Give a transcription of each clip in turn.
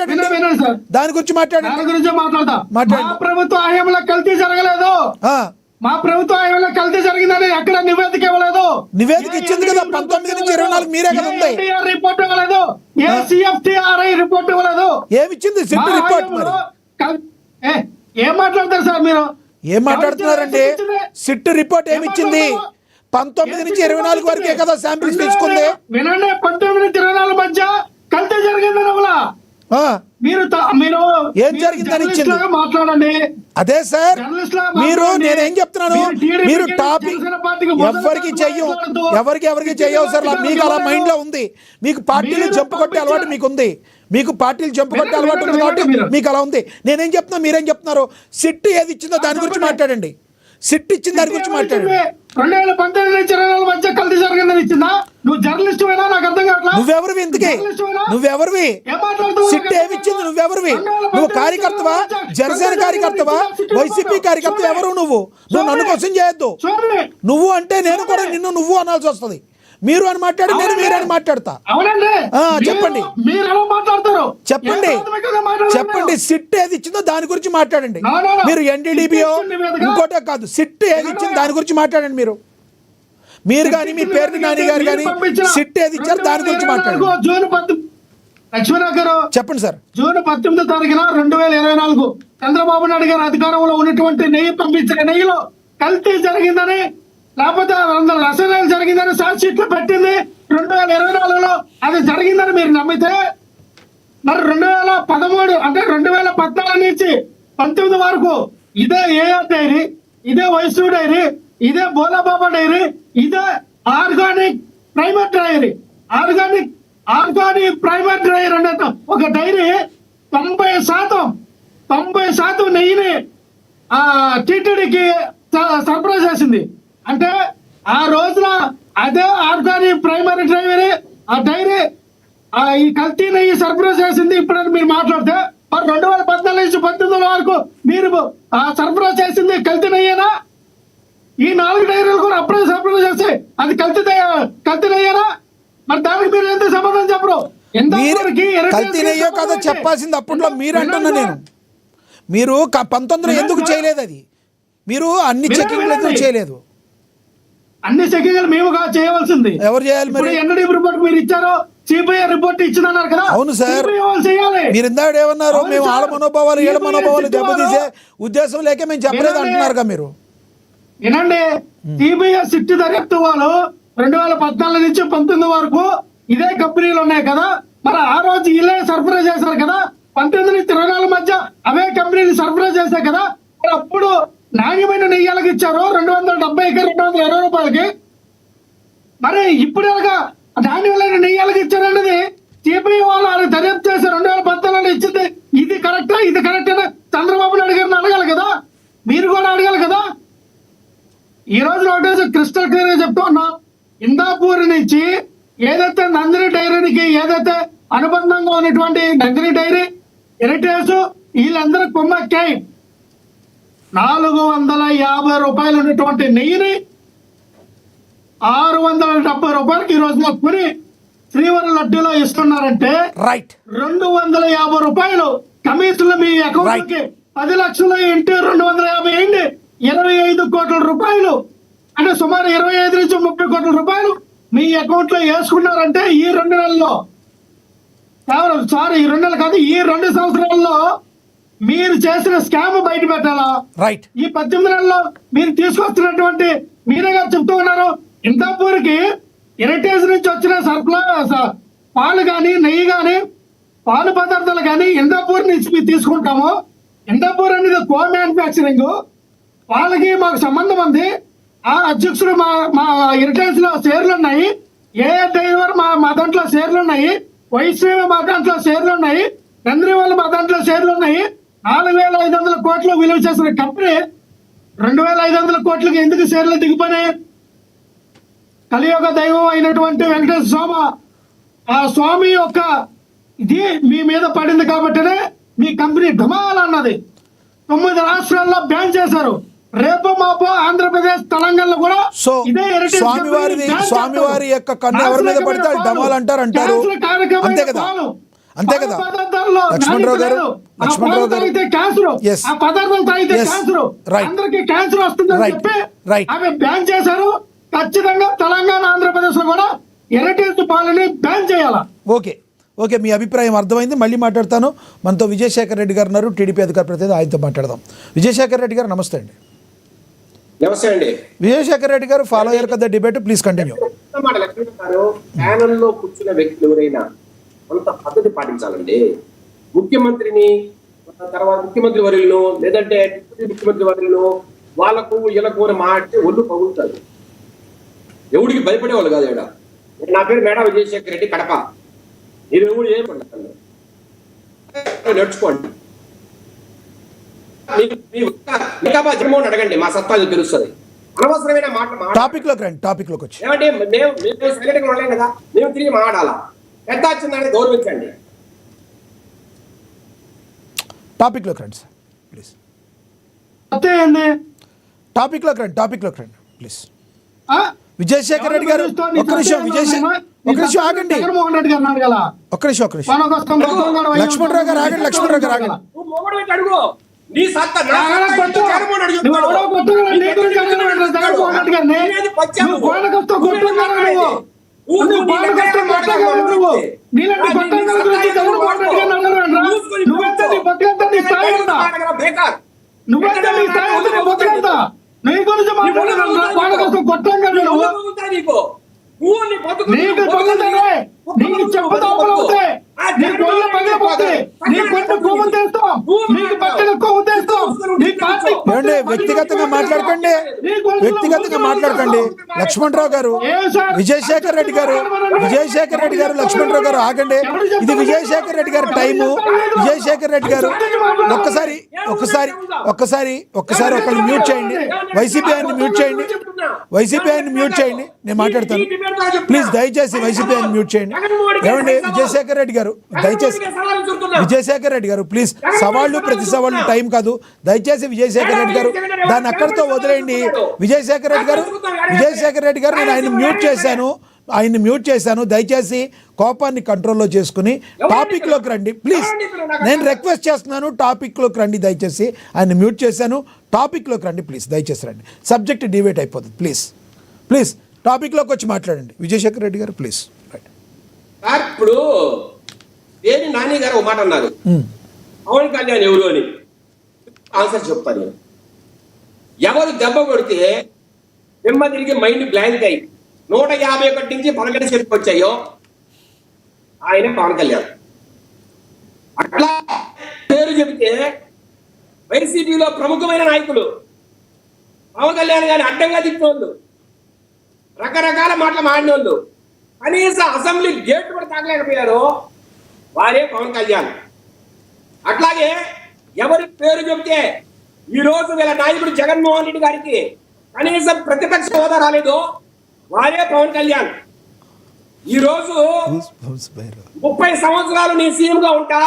మాట్లాడండి, సార్, దాని గురించి మాట్లాడండి. దాని గురించి మాట్లాడతా. మాట్లాడండి. మా ప్రభుత్వ హయాంలో కల్తీ జరగలేదు, మా ప్రభుత్వ హయాంలో కల్తీ జరిగిందని ఎక్కడ నివేదిక ఇవ్వలేదు. నివేదిక ఇచ్చింది కదా 19 నుంచి 24 మీరే కదా ఉంది. రిపోర్ట్ ఇవ్వలేదు, CFTRI రిపోర్ట్ ఇవ్వలేదు. ఏమి ఇచ్చింది సిట్ రిపోర్ట్? మరి ఏం మాట్లాడతారు సార్ మీరు? ఏం మాట్లాడుతున్నారండి? సిట్ రిపోర్ట్ ఏమి ఇచ్చింది? 19 నుంచి 24 వరకే కదా శాంపిల్స్ తీసుకుంది. వినండి, 19 నుంచి 24 మధ్య కల్తీ జరిగిందని మీరు ఏం జరిగిందని ఇచ్చింది మాట్లాడండి. అదే సార్, మీరు నేనేం చెప్తున్నాను, మీరు టాపిక్ ఎవరికి చెయ్యవు సార్. మీకు అలా మైండ్ లో ఉంది, మీకు పార్టీలు జంపు కొట్టే అలవాటు మీకు ఉంది, మీకు పార్టీలు జంపు కొట్టే అలవాటు ఉంది కాబట్టి మీకు అలా ఉంది. నేనేం చెప్తున్నా, మీరేం చెప్తున్నారు? సిట్ ఏది ఇచ్చిందో దాని గురించి మాట్లాడండి. సిట్ ఇచ్చిన దాని గురించి మాట్లాడండి. 2019 నుంచి 24 మధ్య కల్తీ జరిగిందని ఇచ్చిందా? నువ్వు జర్నలిస్ట్ అయినా నాకు అర్థం కావట్లేదు. నువ్వెవరివి? ఎందుకే నువ్వెవరివి? సిట్ ఏమి ఇచ్చింది? నువ్వెవరివి? నువ్వు కార్యకర్తవా? జనసేన కార్యకర్తవా? వైసీపీ కార్యకర్త? ఎవరు నువ్వు? నన్ను క్వశ్చన్ చేయొద్దు. నువ్వు అంటే నేను కూడా నిన్ను నువ్వు అనాల్సి వస్తుంది. మీరు అని మాట్లాడి నేను మీరు అని మాట్లాడతా. చెప్పండి, చెప్పండి సిట్ ఏది ఇచ్చిందో దాని గురించి మాట్లాడండి. మీరు NDDBO ఇంకోటే కాదు, సిట్ ఏది ఇచ్చిందో దాని గురించి మాట్లాడండి. మీరు కానీ మీ పేరుని నాని గారు కానీ సిట్ ఏది ఇచ్చారు దాని గురించి మాట్లాడండి. లక్ష్మీనాథ్ గారు చెప్పండి సార్. జూన్ 18వ తారీఖున 2024 చంద్రబాబు నాయుడు గారు అధికారంలో ఉన్నటువంటి నెయ్యి పంపించిన నెయ్యిలో కల్తీ జరిగిందని, లేకపోతే రసాయనాలు జరిగిందని ఛార్జ్ షీట్లు పెట్టింది 2024లో. అది జరిగిందని మీరు నమ్మితే మరి 2013 అంటే 2014 నుంచి 19 వరకు ఇదే AR డైరీ, ఇదే వైష్ణవ్ డైరీ, ఇదే బోలాబాబా డైరీ, ఇదే organic primer dairy, organic primer dairy అనే ఒక డైరీ 90% నెయ్యిని టీటీడీకి సరఫరా చేసింది. అంటే ఆ రోజున అదే ఆర్గానిక్ ప్రైమరీ ఆ డైరీ ఈ కల్తీ నెయ్యి సరఫరా చేసింది. ఇప్పుడు మీరు మాట్లాడితే మరి 2014 నుంచి 19 వరకు మీరు సరఫరా చేసింది కల్తీ నెయ్యేనా? ఈ 4 డైరీలు కూడా అప్పుడే సరఫరా చేస్తే అది కల్తీ నెయ్యేనా? మరి దానికి మీరు ఎంత సమాధానం చెప్పరు? కల్తీ నెయ్యో కాదో చెప్పాల్సింది అప్పట్లో మీరు అంటున్నా. నేను మీరు 19లో ఎందుకు చేయలేదు? అది మీరు అన్ని చెకింగ్లు ఎందుకు చేయలేదు? అన్ని చెకింగ్లు మేము చేయవలసింది ఎవరు చేయాలి? మరి NDDB రిపోర్ట్ మీరు ఇచ్చారో, CBI రిపోర్ట్ ఇచ్చినారు కదా. అవును సార్, మీరు ఇందాక ఏమన్నారు? మేము ఆడ మనోభావాలు ఏడ మనోభావాలు దెబ్బతీసే ఉద్దేశం లేక మేము చెప్పలేదు అంటున్నారు మీరు. వినండి, CBI సిట్ దర్యాప్తు వాళ్ళు 2014 నుంచి 19 వరకు ఇదే కంపెనీలు ఉన్నాయి కదా. మరి ఆ రోజు ఇలా సరఫరా చేశారు కదా. 19 నుంచి 24 మధ్య అవే కంపెనీలు సరఫరా చేశారు కదా. మరి అప్పుడు నాణ్యమైన నెయ్యాలకు ఇచ్చారు 270కి 220 రూపాయలకి. మరి ఇప్పుడు ఎలాగా నాణ్యమైన నెయ్యాలకు ఇచ్చారన్నది CBI వాళ్ళు దర్యాప్తు చేసి 2014లో ఇచ్చింది. ఇది కరెక్టా, ఇది కరెక్ట్ అని చంద్రబాబు నాయుడు గారిని అడగాలి కదా, మీరు కూడా అడగాలి కదా. ఈ రోజు ఒకటేసి క్రిస్టల్ క్లియర్ గా చెప్తూ ఉన్నా, ఇందాపూర్ నుంచి ఏదైతే నందిని డైరీకి ఏదైతే అనుబంధంగా ఉన్నటువంటి నందిని డైరీ, హెరిటేజ్ వీళ్ళందరూ కుమ్మక్కాయి 450 రూపాయలు ఉన్నటువంటి నెయ్యిని 670 రూపాయలకి ఈ రోజున కొని శ్రీవరి లడ్డూలో ఇస్తున్నారంటే 250 రూపాయలు కమిషన్లు మీ అకౌంట్ కి 10 లక్షలు ఇంటూ 250 అయింది 25 కోట్ల రూపాయలు. అంటే సుమారు 25 నుంచి 30 కోట్ల రూపాయలు మీ అకౌంట్ లో వేసుకున్నారంటే ఈ 2 నెలల్లో, సారీ ఈ 2 నెలలు కాదు, ఈ 2 సంవత్సరాల్లో మీరు చేసిన స్కామ్ బయట పెట్టాలా? ఈ 18 నెలల్లో మీరు తీసుకొస్తున్నటువంటి, మీరే గారు చెప్తూ ఉన్నారు, ఇందాపూర్కి హెరిటేజ్ నుంచి వచ్చిన పాలు కానీ నెయ్యి కానీ పాలు పదార్థాలు కానీ ఇందాపూర్ నుంచి మీరు తీసుకుంటాము. ఇందాపూర్ అనేది కో మ్యానుఫ్యాక్చరింగ్, వాళ్ళకి మాకు సంబంధం ఉంది. ఆ అధ్యక్షుడు మా హెరిటేజ్ లో షేర్లు ఉన్నాయి, డ్రైవర్ మా దాంట్లో షేర్లు ఉన్నాయి, వైష్ణవి మా దాంట్లో షేర్లు ఉన్నాయి, నందిని వాళ్ళు మా దాంట్లో షేర్లు ఉన్నాయి. 4,500 కోట్లు విలువ చేసిన కంపెనీ 2,500 కోట్లకి ఎందుకు షేర్లు దిగిపోయినాయి? కలియుగ దైవం అయినటువంటి వెంకటేశ్వర స్వామి, ఆ స్వామి యొక్క ఇది మీ మీద పడింది కాబట్టినే మీ కంపెనీ ఢమాల్ అన్నది 9 రాష్ట్రాల్లో బ్యాన్ చేశారు. రేపు మాపో ఆంధ్రప్రదేశ్ తెలంగాణలో కూడా ఇదే స్వామివారి యొక్క కన్ను ఎవరి మీద పడితే ఢమాల్ అంటారు అంతే కదా. అంతే కదా పదార్థాల్లో లక్ష్మణరావు గారు, నాణ్యత లేదు. ఆ లక్ష్మణరావు పాలు గారు. తాగితే క్యాన్సర్, Yes. ఆ పదార్థాలు తాగితే Yes. Cancer, Right. అందరికి క్యాన్సర్ వస్తుందని Right. చెప్పి Right. ఆమె బ్యాన్ చేశారు. ఖచ్చితంగా తెలంగాణ ఆంధ్రప్రదేశ్ లో కూడా ఎర్రటేస్ట్ పాలని బ్యాన్ చేయాలా. ఓకే ఓకే, మీ అభిప్రాయం అర్థమైంది. మళ్ళీ మాట్లాడతాను. మనతో విజయశేఖర్ రెడ్డి గారు ఉన్నారు, టీడీపీ అధికార ప్రతినిధి, ఆయనతో మాట్లాడదాం. విజయశేఖర్ రెడ్డి గారు నమస్తే అండి. నమస్తే అండి. విజయశేఖర్ రెడ్డి గారు ఫాలో అయ్యారు కదా డిబేట్, ప్లీజ్ కంటిన్యూ. ప్యానల్ లో కూర్చున్న వ్యక్తులు ఎవరైనా కొంత పద్ధతి పాటించాలండి. ముఖ్యమంత్రిని, తర్వాత ముఖ్యమంత్రి వర్యులను, లేదంటే డిప్యూటీ ముఖ్యమంత్రి వర్యులను వాళ్ళకు వీళ్ళకు మాట్లాడితే ఒళ్ళు పగులుతారు. ఎవడికి భయపడే వాళ్ళు కాదు. ఇక్కడ నా పేరు మేడా విజయశేఖర్ రెడ్డి, కడప. మీరు ఎవరు ఏమన్నా నేర్చుకోండి. జగన్మోహన్ అడగండి, మా సత్తా తెలుస్తుంది. అనవసరమైన మాట టాపిక్ లోకి రండి, టాపిక్ లోకి వచ్చి. ఏమంటే మేము సైలెంట్గా ఉండలేం కదా, మేము తిరిగి మాట్లాడాలా. పెద్ద వచ్చిందని గౌరవించండి. టాపిక్ లోకి రండి సార్ ప్లీజ్. అంతే అండి. టాపిక్ లోకి రండి, టాపిక్ లోకి రండి ప్లీజ్. ఆ? విజయశేఖర్ రెడ్డి గారు ఒక్క నిమిషం, ఒక నిమిషం ఆగండి, జగన్మోహన్ రెడ్డి గారు అన్నారు కదా, ఒక్క నిమిషం, ఒక్క నిమిషం. మనకొస్తాం, మొత్తం కూడా లక్ష్మణరావు గారు ఆగండి, లక్ష్మణరావు గారు ఆగండి. నువ్వు మొగుడు పెట్టి అడుగు. నీ సత్తా నా ఆయన సత్తా కొట్టు. ఏంటో జగన్మోహన్ రెడ్డి నువ్వు చెప్తాడు. ఎవరో కొట్టుకురా, నీ గురించి అడగలేదు జగన్మోహన్ రెడ్డి గారిని. నీవేది పచ్చావు? నువ్వు కోనకొస్తా కొట్టుకున్నావు నువ్వు. నువ్వు కోనకొస్తా కొట్టగలవు నువ్వు. నీలాంటి కొట్టగల గురించి జగన్మోహన్ రెడ్డి గారిని అడగలేదురా? నువ్వెంత, నీ బతుకంతా, నీ స్థాయి ఎంత? బేకార్. నువ్వెంత, నీ స్థాయి ఎంత, నీ బతుకంతా? నీ గురించి మాట్లాడగలరా? కోనకొస్తా కొట్టంగా నువ్వు. నీకు పగులుతాయి, నీకు చెప్పుతావులు అవుతాయి, నీ కొయ్య పగిలిపోతాయి, నీ కొట్టు కొవ్వు తెస్తాం, నీకు పక్కన కొవ్వు తెస్తాం, నీ పార్టీ ఏమండి వ్యక్తిగతంగా మాట్లాడకండి, వ్యక్తిగతంగా మాట్లాడకండి. లక్ష్మణరావు గారు, విజయశేఖర్ రెడ్డి గారు, విజయశేఖర్ రెడ్డి గారు, లక్ష్మణరావు గారు ఆగండి. ఇది విజయశేఖర్ రెడ్డి గారి టైము. విజయశేఖర్ రెడ్డి గారు ఒక్కసారి ఒక్కసారి ఒక్కసారి ఒక్కసారి ఒకళ్ళు మ్యూట్ చేయండి. వైసీపీ ఆయన్ని మ్యూట్ చేయండి, వైసీపీ ఆయన్ని మ్యూట్ చేయండి. నేను మాట్లాడతాను ప్లీజ్, దయచేసి వైసీపీ ఆయన్ని మ్యూట్ చేయండి. ఏమండి విజయశేఖర్ రెడ్డి గారు, దయచేసి విజయశేఖర్ రెడ్డి గారు ప్లీజ్, సవాళ్ళు ప్రతి సవాళ్ళు టైం కాదు. దయచేసి విజయశేఖర్ రెడ్డి గారు దాన్ని అక్కడితో వదిలేయండి. విజయశేఖర్ రెడ్డి గారు, విజయశేఖర్ రెడ్డి గారు, నేను ఆయన్ని మ్యూట్ చేశాను. దయచేసి కోపాన్ని కంట్రోల్లో చేసుకుని టాపిక్ లోకి రండి ప్లీజ్. నేను రిక్వెస్ట్ చేస్తున్నాను, టాపిక్ లోకి రండి దయచేసి. ఆయన మ్యూట్ చేశాను, టాపిక్ లోకి రండి ప్లీజ్, దయచేసి రండి. సబ్జెక్ట్ డిబేట్ అయిపోతుంది ప్లీజ్, ప్లీజ్ టాపిక్ లోకి వచ్చి మాట్లాడండి విజయశేఖర్ రెడ్డి గారు ప్లీజ్. సార్, ఇప్పుడు పేరు నాని గారు ఒక మాట అన్నారు, పవన్ కళ్యాణ్ ఎవరు అని. ఆన్సర్ చెప్తాను. ఎవరు దెబ్బ కొడితే నిమ్మ తిరిగి మైండ్ బ్లాంక్ అయ్యి 151 నుంచి 11 చేతికి వచ్చాయో ఆయన పవన్ కళ్యాణ్. అట్లా పేరు చెబితే వైసీపీలో ప్రముఖమైన నాయకులు పవన్ కళ్యాణ్ గారిని అడ్డంగా తిప్పినోళ్ళు, రకరకాల మాటలు మాడిన వాళ్ళు, కనీసం అసెంబ్లీ గేట్ కూడా తాగలేకపోయారు, వారే పవన్ కళ్యాణ్. అట్లాగే ఎవరి పేరు చెబితే ఈ రోజు వీళ్ళ నాయకుడు జగన్మోహన్ రెడ్డి గారికి కనీసం ప్రతిపక్ష హోదా రాలేదు, వారే పవన్ కళ్యాణ్. ఈ రోజు 30 సంవత్సరాలు నేను సీఎం గా ఉంటా,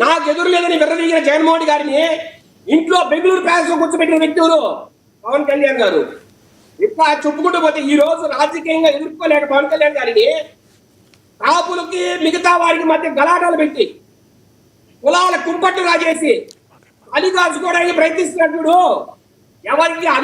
నాకు ఎదురు లేదని విర్రవీగిన జగన్మోహన్ రెడ్డి గారిని ఇంట్లో బెంగళూరు ప్యాలెస్ లో కూర్చోబెట్టిన వ్యక్తులు పవన్ కళ్యాణ్ గారు. ఇట్లా చెప్పుకుంటూ పోతే ఈ రోజు రాజకీయంగా ఎదుర్కోలేక పవన్ కళ్యాణ్ గారిని కాపులకి మిగతా వారికి మధ్య గలాటాలు పెట్టి కులాల కుంపట్టు రాజేసి అలిగాల్చుకోవడానికి ప్రయత్నిస్తున్నప్పుడు ఎవరికి అదే